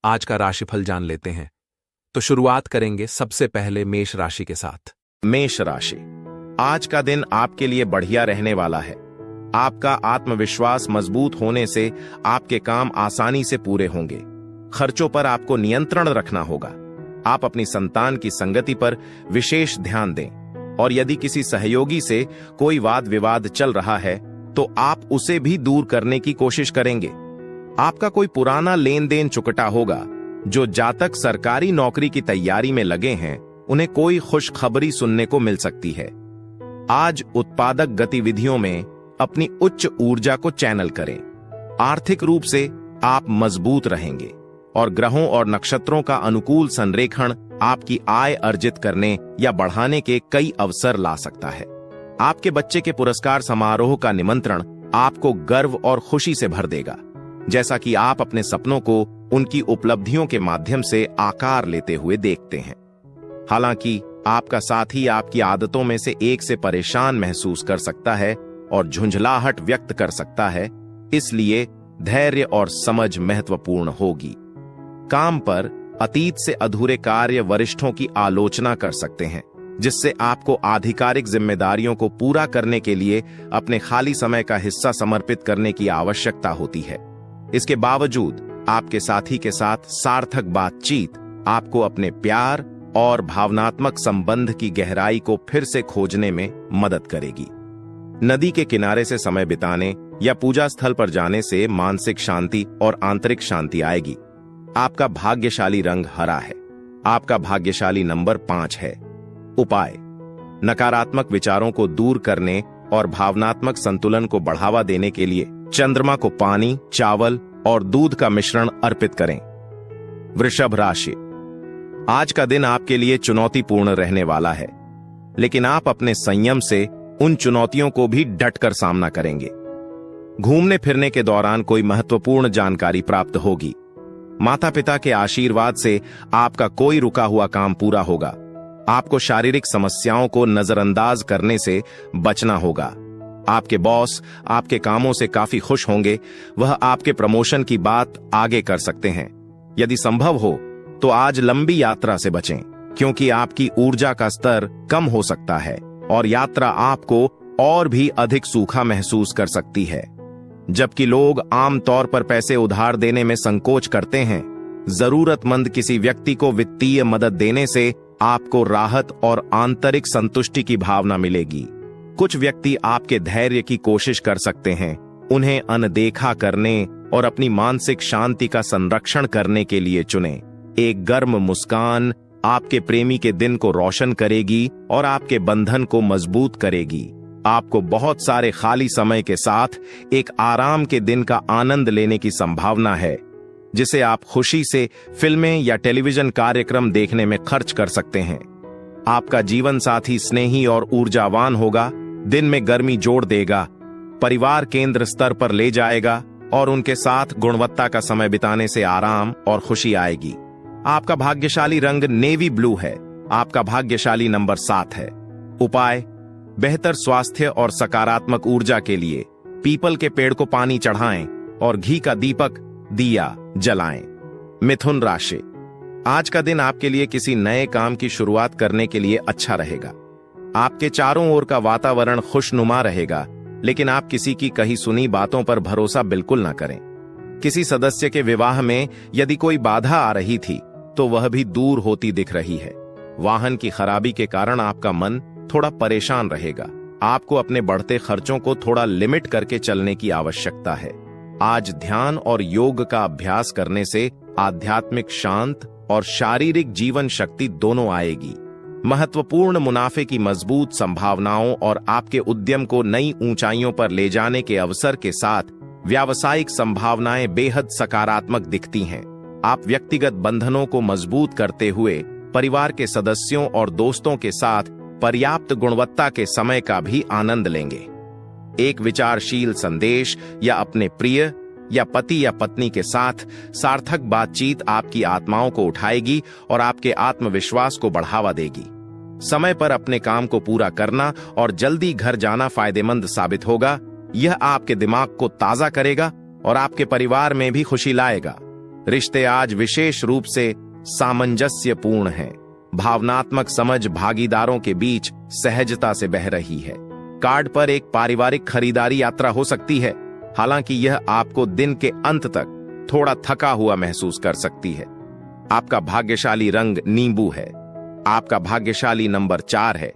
आज का राशिफल जान लेते हैं। तो शुरुआत करेंगे सबसे पहले मेष राशि के साथ। मेष राशि, आज का दिन आपके लिए बढ़िया रहने वाला है। आपका आत्मविश्वास मजबूत होने से आपके काम आसानी से पूरे होंगे। खर्चों पर आपको नियंत्रण रखना होगा। आप अपनी संतान की संगति पर विशेष ध्यान दें और यदि किसी सहयोगी से कोई वाद विवाद चल रहा है तो आप उसे भी दूर करने की कोशिश करेंगे। आपका कोई पुराना लेन देन चुकता होगा। जो जातक सरकारी नौकरी की तैयारी में लगे हैं उन्हें कोई खुशखबरी सुनने को मिल सकती है। आज उत्पादक गतिविधियों में अपनी उच्च ऊर्जा को चैनल करें। आर्थिक रूप से आप मजबूत रहेंगे और ग्रहों और नक्षत्रों का अनुकूल संरेखण आपकी आय अर्जित करने या बढ़ाने के कई अवसर ला सकता है। आपके बच्चे के पुरस्कार समारोह का निमंत्रण आपको गर्व और खुशी से भर देगा, जैसा कि आप अपने सपनों को उनकी उपलब्धियों के माध्यम से आकार लेते हुए देखते हैं। हालांकि आपका साथी आपकी आदतों में से एक से परेशान महसूस कर सकता है और झुंझलाहट व्यक्त कर सकता है, इसलिए धैर्य और समझ महत्वपूर्ण होगी। काम पर अतीत से अधूरे कार्य वरिष्ठों की आलोचना कर सकते हैं, जिससे आपको आधिकारिक जिम्मेदारियों को पूरा करने के लिए अपने खाली समय का हिस्सा समर्पित करने की आवश्यकता होती है। इसके बावजूद आपके साथी के साथ सार्थक बातचीत आपको अपने प्यार और भावनात्मक संबंध की गहराई को फिर से खोजने में मदद करेगी। नदी के किनारे से समय बिताने या पूजा स्थल पर जाने से मानसिक शांति और आंतरिक शांति आएगी। आपका भाग्यशाली रंग हरा है। आपका भाग्यशाली नंबर 5 है। उपाय: नकारात्मक विचारों को दूर करने और भावनात्मक संतुलन को बढ़ावा देने के लिए चंद्रमा को पानी, चावल और दूध का मिश्रण अर्पित करें। वृषभ राशि, आज का दिन आपके लिए चुनौतीपूर्ण रहने वाला है, लेकिन आप अपने संयम से उन चुनौतियों को भी डटकर सामना करेंगे। घूमने फिरने के दौरान कोई महत्वपूर्ण जानकारी प्राप्त होगी। माता पिता के आशीर्वाद से आपका कोई रुका हुआ काम पूरा होगा। आपको शारीरिक समस्याओं को नजरअंदाज करने से बचना होगा। आपके बॉस आपके कामों से काफी खुश होंगे। वह आपके प्रमोशन की बात आगे कर सकते हैं। यदि संभव हो तो आज लंबी यात्रा से बचें, क्योंकि आपकी ऊर्जा का स्तर कम हो सकता है और यात्रा आपको और भी अधिक सूखा महसूस कर सकती है। जबकि लोग आमतौर पर पैसे उधार देने में संकोच करते हैं, जरूरतमंद किसी व्यक्ति को वित्तीय मदद देने से आपको राहत और आंतरिक संतुष्टि की भावना मिलेगी। कुछ व्यक्ति आपके धैर्य की कोशिश कर सकते हैं। उन्हें अनदेखा करने और अपनी मानसिक शांति का संरक्षण करने के लिए चुनें। एक गर्म मुस्कान आपके प्रेमी के दिन को रोशन करेगी और आपके बंधन को मजबूत करेगी। आपको बहुत सारे खाली समय के साथ एक आराम के दिन का आनंद लेने की संभावना है, जिसे आप खुशी से फिल्में या टेलीविजन कार्यक्रम देखने में खर्च कर सकते हैं। आपका जीवन साथी स्नेही और ऊर्जावान होगा, दिन में गर्मी जोड़ देगा, परिवार केंद्र स्तर पर ले जाएगा और उनके साथ गुणवत्ता का समय बिताने से आराम और खुशी आएगी। आपका भाग्यशाली रंग नेवी ब्लू है। आपका भाग्यशाली नंबर 7 है। उपाय: बेहतर स्वास्थ्य और सकारात्मक ऊर्जा के लिए पीपल के पेड़ को पानी चढ़ाएं और घी का दीपक दिया जलाएं। मिथुन राशि, आज का दिन आपके लिए किसी नए काम की शुरुआत करने के लिए अच्छा रहेगा। आपके चारों ओर का वातावरण खुशनुमा रहेगा, लेकिन आप किसी की कही सुनी बातों पर भरोसा बिल्कुल न करें। किसी सदस्य के विवाह में यदि कोई बाधा आ रही थी तो वह भी दूर होती दिख रही है। वाहन की खराबी के कारण आपका मन थोड़ा परेशान रहेगा। आपको अपने बढ़ते खर्चों को थोड़ा लिमिट करके चलने की आवश्यकता है। आज ध्यान और योग का अभ्यास करने से आध्यात्मिक शांत और शारीरिक जीवन शक्ति दोनों आएगी। महत्वपूर्ण मुनाफे की मजबूत संभावनाओं और आपके उद्यम को नई ऊंचाइयों पर ले जाने के अवसर के साथ व्यावसायिक संभावनाएं बेहद सकारात्मक दिखती हैं। आप व्यक्तिगत बंधनों को मजबूत करते हुए परिवार के सदस्यों और दोस्तों के साथ पर्याप्त गुणवत्ता के समय का भी आनंद लेंगे। एक विचारशील संदेश या अपने प्रिय या पति या पत्नी के साथ सार्थक बातचीत आपकी आत्माओं को उठाएगी और आपके आत्मविश्वास को बढ़ावा देगी। समय पर अपने काम को पूरा करना और जल्दी घर जाना फायदेमंद साबित होगा। यह आपके दिमाग को ताजा करेगा और आपके परिवार में भी खुशी लाएगा। रिश्ते आज विशेष रूप से सामंजस्यपूर्ण हैं। भावनात्मक समझ भागीदारों के बीच सहजता से बह रही है। कार्ड पर एक पारिवारिक खरीदारी यात्रा हो सकती है, हालांकि यह आपको दिन के अंत तक थोड़ा थका हुआ महसूस कर सकती है। आपका भाग्यशाली रंग नींबू है। आपका भाग्यशाली नंबर 4 है।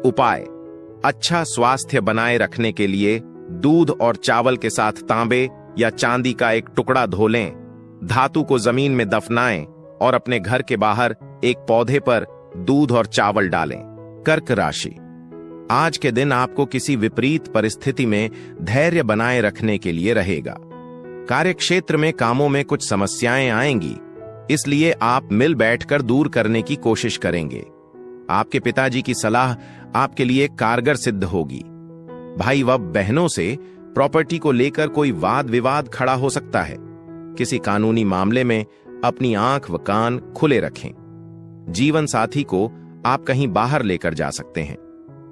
उपाय: अच्छा स्वास्थ्य बनाए रखने के लिए दूध और चावल के साथ तांबे या चांदी का एक टुकड़ा धो लें, धातु को जमीन में दफनाएं और अपने घर के बाहर एक पौधे पर दूध और चावल डालें। कर्क राशि: आज के दिन आपको किसी विपरीत परिस्थिति में धैर्य बनाए रखने के लिए रहेगा। कार्यक्षेत्र में कामों में कुछ समस्याएं आएंगी, इसलिए आप मिल बैठकर दूर करने की कोशिश करेंगे। आपके पिताजी की सलाह आपके लिए कारगर सिद्ध होगी। भाई व बहनों से प्रॉपर्टी को लेकर कोई वाद विवाद खड़ा हो सकता है। किसी कानूनी मामले में अपनी आंख व कान खुले रखें। जीवन साथी को आप कहीं बाहर लेकर जा सकते हैं।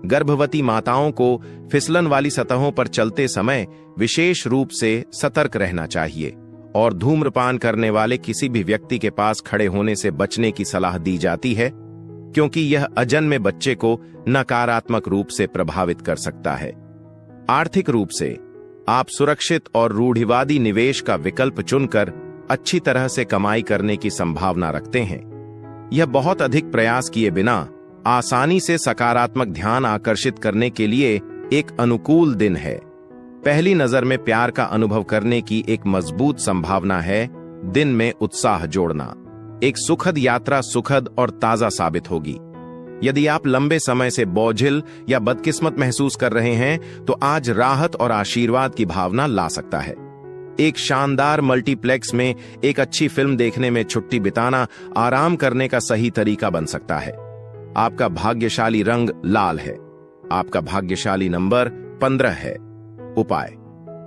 गर्भवती माताओं को फिसलन वाली सतहों पर चलते समय विशेष रूप से सतर्क रहना चाहिए और धूम्रपान करने वाले किसी भी व्यक्ति के पास खड़े होने से बचने की सलाह दी जाती है, क्योंकि यह अजन्मे बच्चे को नकारात्मक रूप से प्रभावित कर सकता है। आर्थिक रूप से आप सुरक्षित और रूढ़िवादी निवेश का विकल्प चुनकर अच्छी तरह से कमाई करने की संभावना रखते हैं। यह बहुत अधिक प्रयास किए बिना आसानी से सकारात्मक ध्यान आकर्षित करने के लिए एक अनुकूल दिन है। पहली नजर में प्यार का अनुभव करने की एक मजबूत संभावना है। दिन में उत्साह जोड़ना। एक सुखद यात्रा सुखद और ताजा साबित होगी। यदि आप लंबे समय से बोझिल या बदकिस्मत महसूस कर रहे हैं, तो आज राहत और आशीर्वाद की भावना ला सकता है। एक शानदार मल्टीप्लेक्स में एक अच्छी फिल्म देखने में छुट्टी बिताना आराम करने का सही तरीका बन सकता है। आपका भाग्यशाली रंग लाल है। आपका भाग्यशाली नंबर 15 है। उपाय: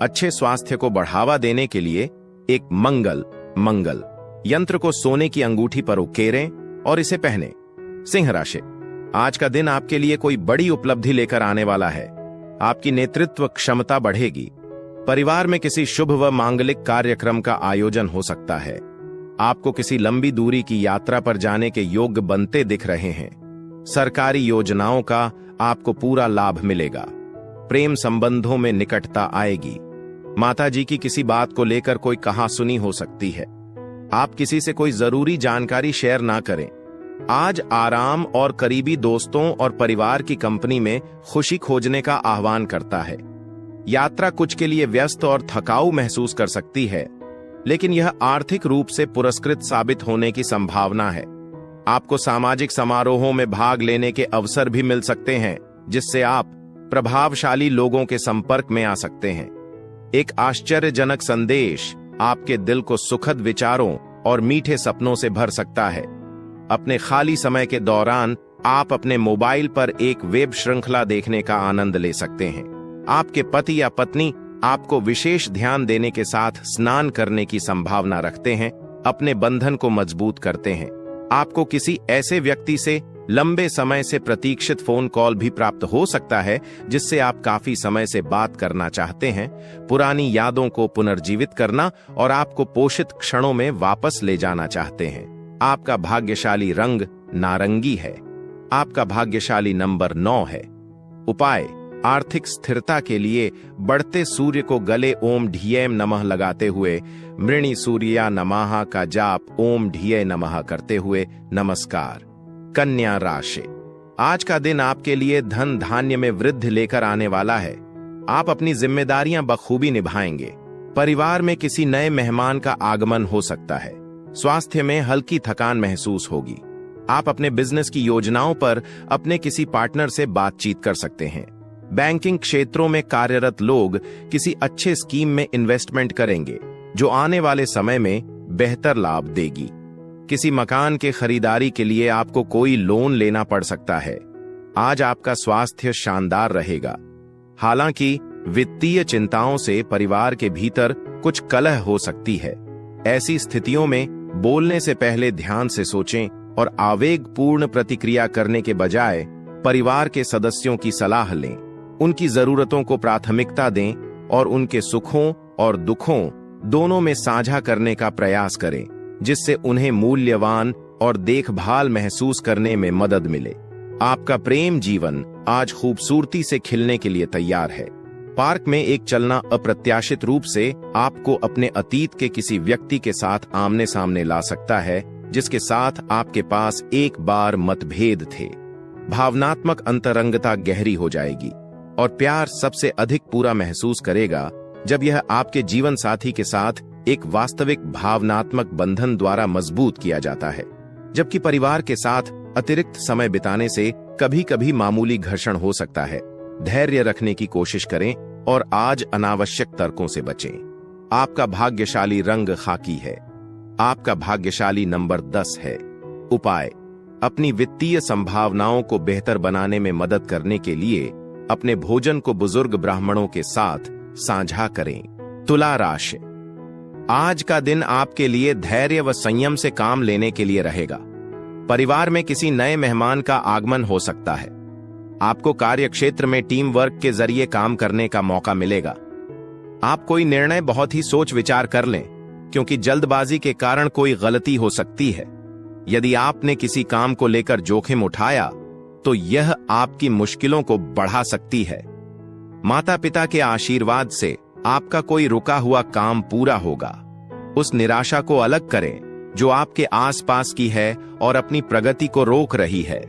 अच्छे स्वास्थ्य को बढ़ावा देने के लिए एक मंगल यंत्र को सोने की अंगूठी पर उकेरें और इसे पहने। सिंह राशि: आज का दिन आपके लिए कोई बड़ी उपलब्धि लेकर आने वाला है। आपकी नेतृत्व क्षमता बढ़ेगी। परिवार में किसी शुभ व मांगलिक कार्यक्रम का आयोजन हो सकता है। आपको किसी लंबी दूरी की यात्रा पर जाने के योग्य बनते दिख रहे हैं। सरकारी योजनाओं का आपको पूरा लाभ मिलेगा। प्रेम संबंधों में निकटता आएगी। माताजी की किसी बात को लेकर कोई कहासुनी हो सकती है। आप किसी से कोई जरूरी जानकारी शेयर ना करें। आज आराम और करीबी दोस्तों और परिवार की कंपनी में खुशी खोजने का आह्वान करता है। यात्रा कुछ के लिए व्यस्त और थकाऊ महसूस कर सकती है, लेकिन यह आर्थिक रूप से पुरस्कृत साबित होने की संभावना है। आपको सामाजिक समारोहों में भाग लेने के अवसर भी मिल सकते हैं, जिससे आप प्रभावशाली लोगों के संपर्क में आ सकते हैं। एक आश्चर्यजनक संदेश आपके दिल को सुखद विचारों और मीठे सपनों से भर सकता है। अपने खाली समय के दौरान आप अपने मोबाइल पर एक वेब श्रृंखला देखने का आनंद ले सकते हैं। आपके पति या पत्नी आपको विशेष ध्यान देने के साथ स्नान करने की संभावना रखते हैं, अपने बंधन को मजबूत करते हैं। आपको किसी ऐसे व्यक्ति से लंबे समय से प्रतीक्षित फोन कॉल भी प्राप्त हो सकता है, जिससे आप काफी समय से बात करना चाहते हैं। पुरानी यादों को पुनर्जीवित करना और आपको पोषित क्षणों में वापस ले जाना चाहते हैं। आपका भाग्यशाली रंग नारंगी है। आपका भाग्यशाली नंबर 9 है। उपाय: आर्थिक स्थिरता के लिए बढ़ते सूर्य को गले ओम ढीये नमः लगाते हुए मृणी सूर्या नमः का जाप ओम ढीये नमः करते हुए नमस्कार। कन्या राशि: आज का दिन आपके लिए धन धान्य में वृद्धि लेकर आने वाला है। आप अपनी जिम्मेदारियां बखूबी निभाएंगे। परिवार में किसी नए मेहमान का आगमन हो सकता है। स्वास्थ्य में हल्की थकान महसूस होगी। आप अपने बिजनेस की योजनाओं पर अपने किसी पार्टनर से बातचीत कर सकते हैं। बैंकिंग क्षेत्रों में कार्यरत लोग किसी अच्छे स्कीम में इन्वेस्टमेंट करेंगे, जो आने वाले समय में बेहतर लाभ देगी। किसी मकान के खरीदारी के लिए आपको कोई लोन लेना पड़ सकता है। आज आपका स्वास्थ्य शानदार रहेगा। हालांकि वित्तीय चिंताओं से परिवार के भीतर कुछ कलह हो सकती है। ऐसी स्थितियों में बोलने से पहले ध्यान से सोचें और आवेगपूर्ण प्रतिक्रिया करने के बजाय परिवार के सदस्यों की सलाह लें। उनकी जरूरतों को प्राथमिकता दें और उनके सुखों और दुखों दोनों में साझा करने का प्रयास करें, जिससे उन्हें मूल्यवान और देखभाल महसूस करने में मदद मिले। आपका प्रेम जीवन आज खूबसूरती से खिलने के लिए तैयार है। पार्क में एक चलना अप्रत्याशित रूप से आपको अपने अतीत के किसी व्यक्ति के साथ आमने सामने ला सकता है, जिसके साथ आपके पास एक बार मतभेद थे। भावनात्मक अंतरंगता गहरी हो जाएगी और प्यार सबसे अधिक पूरा महसूस करेगा जब यह आपके जीवन साथी के साथ एक वास्तविक भावनात्मक बंधन द्वारा मजबूत किया जाता है। जबकि परिवार के साथ अतिरिक्त समय बिताने से कभी कभी मामूली घर्षण हो सकता है। धैर्य रखने की कोशिश करें और आज अनावश्यक तर्कों से बचें। आपका भाग्यशाली रंग खाकी है। आपका भाग्यशाली नंबर 10 है। उपाय: अपनी वित्तीय संभावनाओं को बेहतर बनाने में मदद करने के लिए अपने भोजन को बुजुर्ग ब्राह्मणों के साथ साझा करें। तुला राशि: आज का दिन आपके लिए धैर्य व संयम से काम लेने के लिए रहेगा। परिवार में किसी नए मेहमान का आगमन हो सकता है। आपको कार्यक्षेत्र में टीम वर्क के जरिए काम करने का मौका मिलेगा। आप कोई निर्णय बहुत ही सोच विचार कर लें, क्योंकि जल्दबाजी के कारण कोई गलती हो सकती है। यदि आपने किसी काम को लेकर जोखिम उठाया तो यह आपकी मुश्किलों को बढ़ा सकती है। माता पिता के आशीर्वाद से आपका कोई रुका हुआ काम पूरा होगा। उस निराशा को अलग करें जो आपके आसपास की है और अपनी प्रगति को रोक रही है।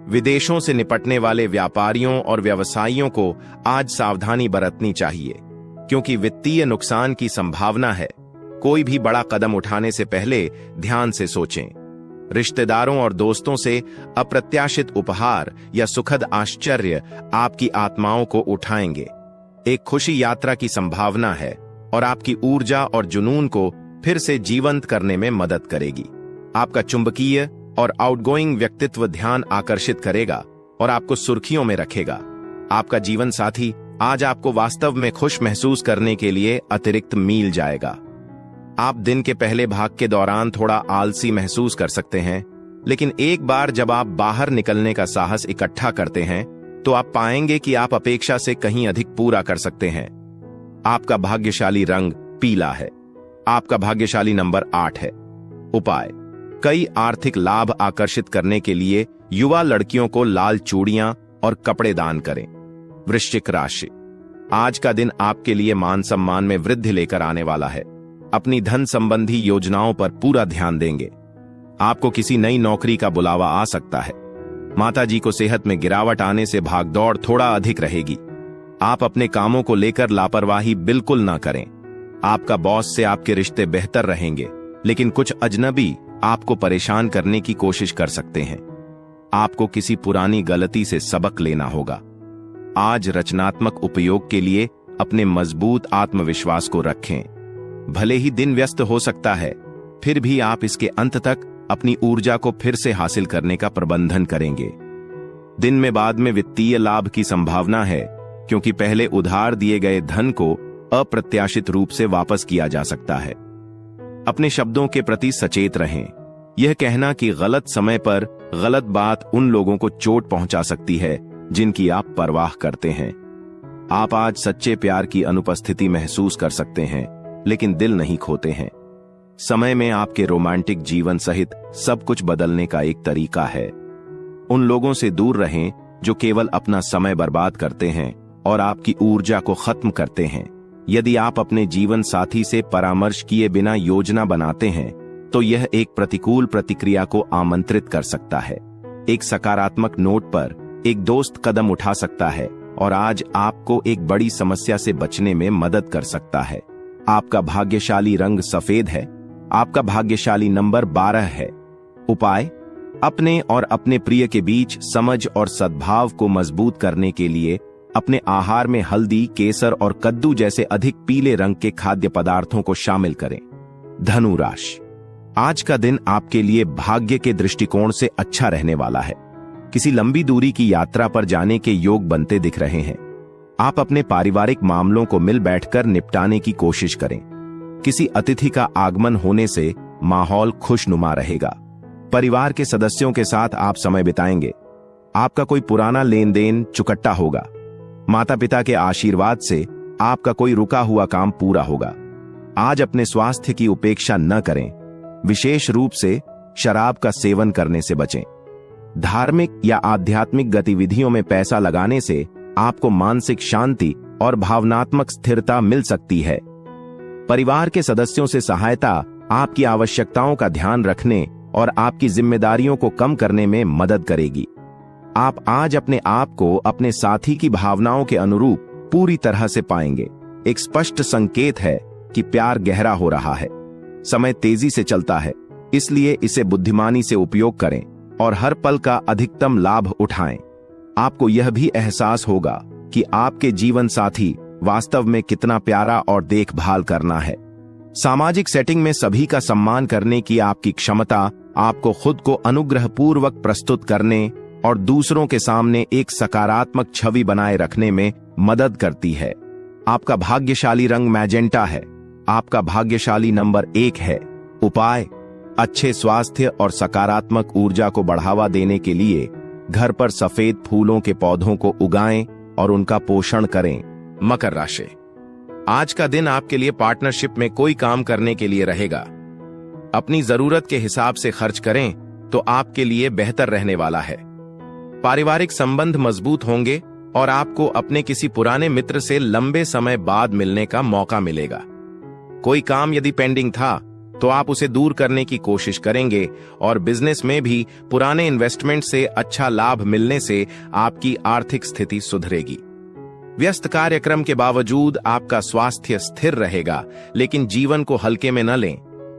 विदेशों से निपटने वाले व्यापारियों और व्यवसायियों को आज सावधानी बरतनी चाहिए, क्योंकि वित्तीय नुकसान की संभावना है। कोई भी बड़ा कदम उठाने से पहले ध्यान से सोचें। रिश्तेदारों और दोस्तों से अप्रत्याशित उपहार या सुखद आश्चर्य आपकी आत्माओं को उठाएंगे। एक खुशी यात्रा की संभावना है और आपकी ऊर्जा और जुनून को फिर से जीवंत करने में मदद करेगी। आपका चुंबकीय और आउटगोइंग व्यक्तित्व ध्यान आकर्षित करेगा और आपको सुर्खियों में रखेगा। आपका जीवन साथी आज आपको वास्तव में खुश महसूस करने के लिए अतिरिक्त मील जाएगा। आप दिन के पहले भाग के दौरान थोड़ा आलसी महसूस कर सकते हैं, लेकिन एक बार जब आप बाहर निकलने का साहस इकट्ठा करते हैं तो आप पाएंगे कि आप अपेक्षा से कहीं अधिक पूरा कर सकते हैं। आपका भाग्यशाली रंग पीला है। आपका भाग्यशाली नंबर 8 है। उपाय: कई आर्थिक लाभ आकर्षित करने के लिए युवा लड़कियों को लाल चूड़ियां और कपड़े दान करें। वृश्चिक राशि: आज का दिन आपके लिए मान सम्मान में वृद्धि लेकर आने वाला है। अपनी धन संबंधी योजनाओं पर पूरा ध्यान देंगे। आपको किसी नई नौकरी का बुलावा आ सकता है। माताजी को सेहत में गिरावट आने से भागदौड़ थोड़ा अधिक रहेगी। आप अपने कामों को लेकर लापरवाही बिल्कुल ना करें। आपका बॉस से आपके रिश्ते बेहतर रहेंगे, लेकिन कुछ अजनबी आपको परेशान करने की कोशिश कर सकते हैं। आपको किसी पुरानी गलती से सबक लेना होगा। आज रचनात्मक उपयोग के लिए अपने मजबूत आत्मविश्वास को रखें। भले ही दिन व्यस्त हो सकता है, फिर भी आप इसके अंत तक अपनी ऊर्जा को फिर से हासिल करने का प्रबंधन करेंगे। दिन में बाद में वित्तीय लाभ की संभावना है, क्योंकि पहले उधार दिए गए धन को अप्रत्याशित रूप से वापस किया जा सकता है। अपने शब्दों के प्रति सचेत रहें। यह कहना कि गलत समय पर गलत बात उन लोगों को चोट पहुंचा सकती है जिनकी आप परवाह करते हैं। आप आज सच्चे प्यार की अनुपस्थिति महसूस कर सकते हैं, लेकिन दिल नहीं खोते हैं। समय में आपके रोमांटिक जीवन सहित सब कुछ बदलने का एक तरीका है। उन लोगों से दूर रहें जो केवल अपना समय बर्बाद करते हैं और आपकी ऊर्जा को खत्म करते हैं। यदि आप अपने जीवन साथी से परामर्श किए बिना योजना बनाते हैं तो यह एक प्रतिकूल प्रतिक्रिया को आमंत्रित कर सकता है। एक सकारात्मक नोट पर एक दोस्त कदम उठा सकता है और आज आपको एक बड़ी समस्या से बचने में मदद कर सकता है। आपका भाग्यशाली रंग सफेद है। आपका भाग्यशाली नंबर 12 है। उपाय: अपने और अपने प्रिय के बीच समझ और सद्भाव को मजबूत करने के लिए अपने आहार में हल्दी, केसर और कद्दू जैसे अधिक पीले रंग के खाद्य पदार्थों को शामिल करें। धनु राशि: आज का दिन आपके लिए भाग्य के दृष्टिकोण से अच्छा रहने वाला है। किसी लंबी दूरी की यात्रा पर जाने के योग बनते दिख रहे हैं। आप अपने पारिवारिक मामलों को मिल बैठकर निपटाने की कोशिश करें। किसी अतिथि का आगमन होने से माहौल खुशनुमा रहेगा। परिवार के सदस्यों के साथ आप समय बिताएंगे। आपका कोई पुराना लेन देन चुकट्टा होगा। माता पिता के आशीर्वाद से आपका कोई रुका हुआ काम पूरा होगा। आज अपने स्वास्थ्य की उपेक्षा न करें, विशेष रूप से शराब का सेवन करने से बचें। धार्मिक या आध्यात्मिक गतिविधियों में पैसा लगाने से आपको मानसिक शांति और भावनात्मक स्थिरता मिल सकती है। परिवार के सदस्यों से सहायता आपकी आवश्यकताओं का ध्यान रखने और आपकी जिम्मेदारियों को कम करने में मदद करेगी। आप आज अपने आप को अपने साथी की भावनाओं के अनुरूप पूरी तरह से पाएंगे। एक स्पष्ट संकेत है कि प्यार गहरा हो रहा है। समय तेजी से चलता है, इसलिए इसे बुद्धिमानी से उपयोग करें और हर पल का अधिकतम लाभ उठाएं। आपको यह भी एहसास होगा कि आपके जीवन साथी वास्तव में कितना प्यारा और देखभाल करना है। सामाजिक सेटिंग में सभी का सम्मान करने की आपकी क्षमता आपको खुद को अनुग्रहपूर्वक प्रस्तुत करने और दूसरों के सामने एक सकारात्मक छवि बनाए रखने में मदद करती है। आपका भाग्यशाली रंग मैजेंटा है। आपका भाग्यशाली नंबर 1 है। उपाय: अच्छे स्वास्थ्य और सकारात्मक ऊर्जा को बढ़ावा देने के लिए घर पर सफेद फूलों के पौधों को उगाएं और उनका पोषण करें। मकर राशि, आज का दिन आपके लिए पार्टनरशिप में कोई काम करने के लिए रहेगा। अपनी जरूरत के हिसाब से खर्च करें तो आपके लिए बेहतर रहने वाला है। पारिवारिक संबंध मजबूत होंगे और आपको अपने किसी पुराने मित्र से लंबे समय बाद मिलने का मौका मिलेगा। कोई काम यदि पेंडिंग था तो आप उसे दूर करने की कोशिश करेंगे और बिजनेस में भी पुराने इन्वेस्टमेंट से अच्छा लाभ मिलने से आपकी आर्थिक स्थिति सुधरेगी। व्यस्त कार्यक्रम के बावजूद आपका स्वास्थ्य स्थिर रहेगा, लेकिन जीवन को हल्के में न लें।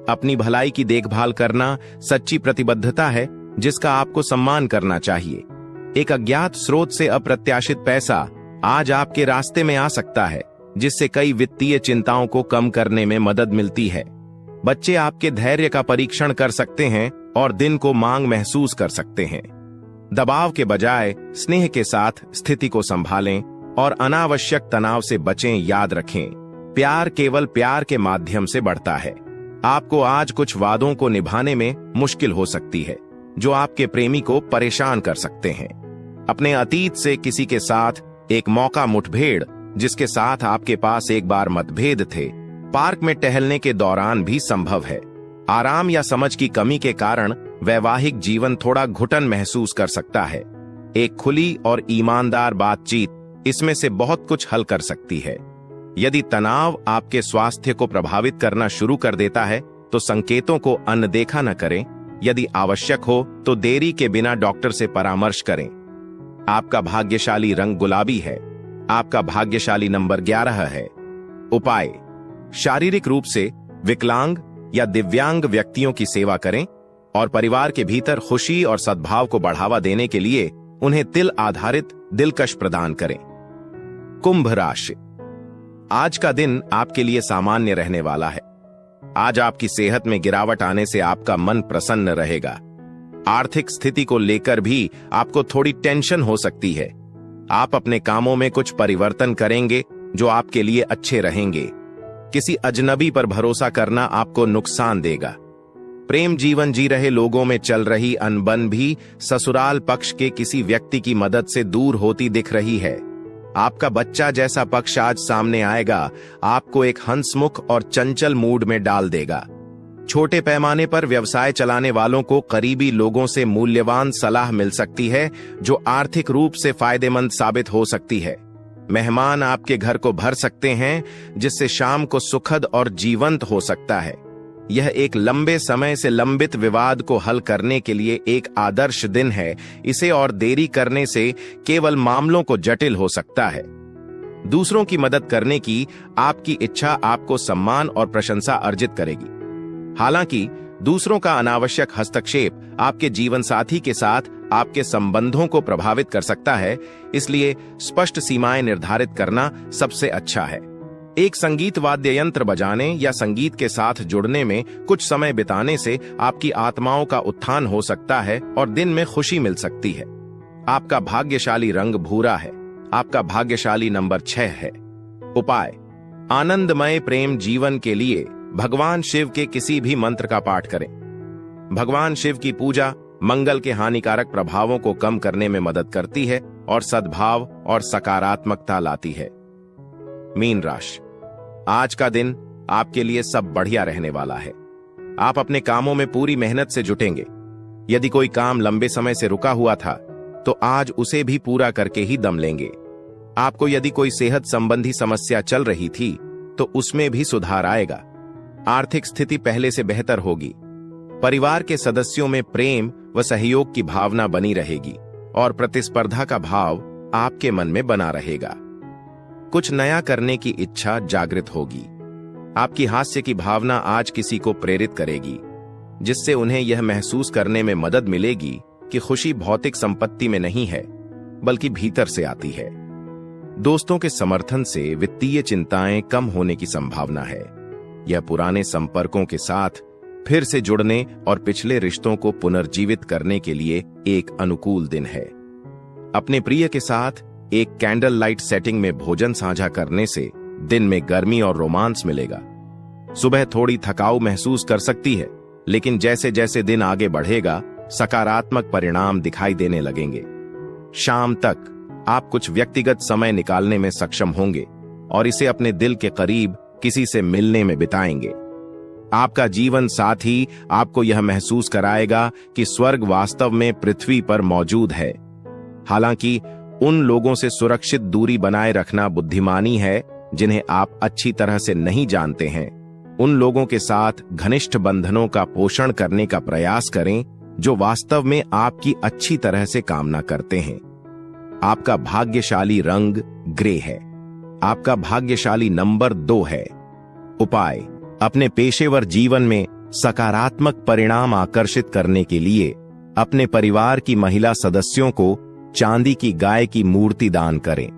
अपनी भलाई की देखभाल करना सच्ची प्रतिबद्धता है जिसका आपको सम्मान करना चाहिए। एक अज्ञात स्रोत से अप्रत्याशित पैसा आज आपके रास्ते में आ सकता है, जिससे कई वित्तीय चिंताओं को कम करने में मदद मिलती है। बच्चे आपके धैर्य का परीक्षण कर सकते हैं और दिन को मांग महसूस कर सकते हैं। दबाव के बजाय स्नेह के साथ स्थिति को संभालें और अनावश्यक तनाव से बचें। याद रखें, प्यार केवल प्यार के माध्यम से बढ़ता है। आपको आज कुछ वादों को निभाने में मुश्किल हो सकती है, जो आपके प्रेमी को परेशान कर सकते हैं। अपने अतीत से किसी के साथ एक मौका मुठभेड़, जिसके साथ आपके पास एक बार मतभेद थे, पार्क में टहलने के दौरान भी संभव है। आराम या समझ की कमी के कारण वैवाहिक जीवन थोड़ा घुटन महसूस कर सकता है। एक खुली और ईमानदार बातचीत इसमें से बहुत कुछ हल कर सकती है। यदि तनाव आपके स्वास्थ्य को प्रभावित करना शुरू कर देता है तो संकेतों को अनदेखा न करें। यदि आवश्यक हो तो देरी के बिना डॉक्टर से परामर्श करें। आपका भाग्यशाली रंग गुलाबी है। आपका भाग्यशाली नंबर 11 है। उपाय: शारीरिक रूप से विकलांग या दिव्यांग व्यक्तियों की सेवा करें और परिवार के भीतर खुशी और सद्भाव को बढ़ावा देने के लिए उन्हें तिल आधारित दिलकश प्रदान करें। कुंभ राशि, आज का दिन आपके लिए सामान्य रहने वाला है। आज आपकी सेहत में गिरावट आने से आपका मन प्रसन्न रहेगा। आर्थिक स्थिति को लेकर भी आपको थोड़ी टेंशन हो सकती है। आप अपने कामों में कुछ परिवर्तन करेंगे जो आपके लिए अच्छे रहेंगे। किसी अजनबी पर भरोसा करना आपको नुकसान देगा। प्रेम जीवन जी रहे लोगों में चल रही अनबन भी ससुराल पक्ष के किसी व्यक्ति की मदद से दूर होती दिख रही है। आपका बच्चा जैसा पक्ष आज सामने आएगा, आपको एक हंसमुख और चंचल मूड में डाल देगा। छोटे पैमाने पर व्यवसाय चलाने वालों को करीबी लोगों से मूल्यवान सलाह मिल सकती है, जो आर्थिक रूप से फायदेमंद साबित हो सकती है। मेहमान आपके घर को भर सकते हैं, जिससे शाम को सुखद और जीवंत हो सकता है। यह एक लंबे समय से लंबित विवाद को हल करने के लिए एक आदर्श दिन है। इसे और देरी करने से केवल मामलों को जटिल हो सकता है। दूसरों की मदद करने की आपकी इच्छा आपको सम्मान और प्रशंसा अर्जित करेगी। हालांकि दूसरों का अनावश्यक हस्तक्षेप आपके जीवन साथी के साथ आपके संबंधों को प्रभावित कर सकता है, इसलिए स्पष्ट सीमाएं निर्धारित करना सबसे अच्छा है। एक संगीत वाद्य यंत्र बजाने या संगीत के साथ जुड़ने में कुछ समय बिताने से आपकी आत्माओं का उत्थान हो सकता है और दिन में खुशी मिल सकती है। आपका भाग्यशाली रंग भूरा है। आपका भाग्यशाली नंबर 6 है। उपाय: आनंदमय प्रेम जीवन के लिए भगवान शिव के किसी भी मंत्र का पाठ करें। भगवान शिव की पूजा मंगल के हानिकारक प्रभावों को कम करने में मदद करती है और सद्भाव और सकारात्मकता लाती है। मीन राशि, आज का दिन आपके लिए सब बढ़िया रहने वाला है। आप अपने कामों में पूरी मेहनत से जुटेंगे। यदि कोई काम लंबे समय से रुका हुआ था तो आज उसे भी पूरा करके ही दम लेंगे। आपको यदि कोई सेहत संबंधी समस्या चल रही थी तो उसमें भी सुधार आएगा। आर्थिक स्थिति पहले से बेहतर होगी। परिवार के सदस्यों में प्रेम व सहयोग की भावना बनी रहेगी और प्रतिस्पर्धा का भाव आपके मन में बना रहेगा। कुछ नया करने की इच्छा जागृत होगी। आपकी हास्य की भावना आज किसी को प्रेरित करेगी, जिससे उन्हें यह महसूस करने में मदद मिलेगी कि खुशी भौतिक संपत्ति में नहीं है बल्कि भीतर से आती है। दोस्तों के समर्थन से वित्तीय चिंताएं कम होने की संभावना है। यह पुराने संपर्कों के साथ फिर से जुड़ने और पिछले रिश्तों को पुनर्जीवित करने के लिए एक अनुकूल दिन है। अपने प्रिय के साथ एक कैंडल लाइट सेटिंग में भोजन साझा करने से दिन में गर्मी और रोमांस मिलेगा। सुबह थोड़ी थकाऊ महसूस कर सकती है, लेकिन जैसे जैसे दिन आगे बढ़ेगा सकारात्मक परिणाम दिखाई देने लगेंगे। शाम तक आप कुछ व्यक्तिगत समय निकालने में सक्षम होंगे और इसे अपने दिल के करीब किसी से मिलने में बिताएंगे। आपका जीवन साथी आपको यह महसूस कराएगा कि स्वर्ग वास्तव में पृथ्वी पर मौजूद है। हालांकि उन लोगों से सुरक्षित दूरी बनाए रखना बुद्धिमानी है जिन्हें आप अच्छी तरह से नहीं जानते हैं। उन लोगों के साथ घनिष्ठ बंधनों का पोषण करने का प्रयास करें जो वास्तव में आपकी अच्छी तरह से कामना करते हैं। आपका भाग्यशाली रंग ग्रे है। आपका भाग्यशाली नंबर 2 है। उपाय: अपने पेशेवर जीवन में सकारात्मक परिणाम आकर्षित करने के लिए अपने परिवार की महिला सदस्यों को चांदी की गाय की मूर्ति दान करें।